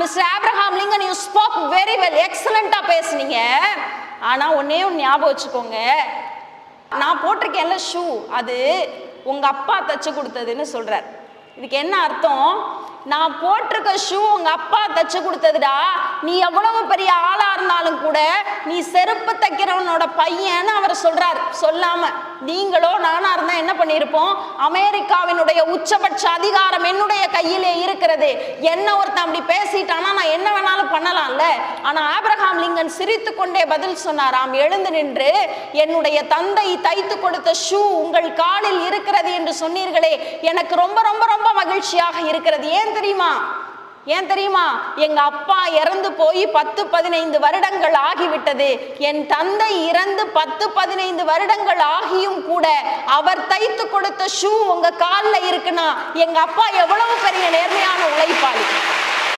Mister Abraham Lincoln, you spoke very well, எக்ஸலண்டா பேசுனீங்க. ஆனா ஒன்னே ஒன்று ஞாபகம் வச்சுக்கோங்க, நான் போட்டிருக்கேன்ல ஷூ, அது உங்க அப்பா தச்சு கொடுத்ததுன்னு சொல்றார். இதுக்கு என்ன அர்த்தம்? நான் போட்டிருக்க ஷூ உங்க அப்பா தச்சு கொடுத்ததுடா. நீ எவ்வளவு பெரிய ஆளா இருந்தாலும் கூட நீ செருப்பு தைக்கிறவனோட பையன்னு அவர் சொல்றார். சொல்லாம நீங்களோ நானா இருந்தா என்ன பண்ணிருப்போம்? அமெரிக்காவினுடைய உச்சபட்ச அதிகாரம் என்னுடைய கையிலே இருக்கிறது, என்ன ஒருத்தன் அப்படி பேசிட்டானா நான் என்ன வேணாலும் பண்ணலாம்ல. ஆனா ஆப்ரஹாம் லிங்கன் சிரித்து கொண்டே பதில் சொன்னாராம், எழுந்து நின்று, என்னுடைய தந்தை தைத்து கொடுத்த ஷூ உங்கள் காலில் இருக்கிறது என்று சொன்னீர்களே, எனக்கு ரொம்ப ரொம்ப ரொம்ப மகிழ்ச்சியாக இருக்கிறது. ஏன் தெரியுமா? எங்க அப்பா இறந்து போய் 10-15 வருடங்கள் ஆகிவிட்டது. என் தந்தை இறந்து 10-15 வருடங்கள் ஆகியும் கூட அவர் தைத்து கொடுத்த ஷூ உங்க காலில் இருக்குன்னா எங்க அப்பா எவ்வளவு பெரிய நேர்மையான உழைப்பாளி.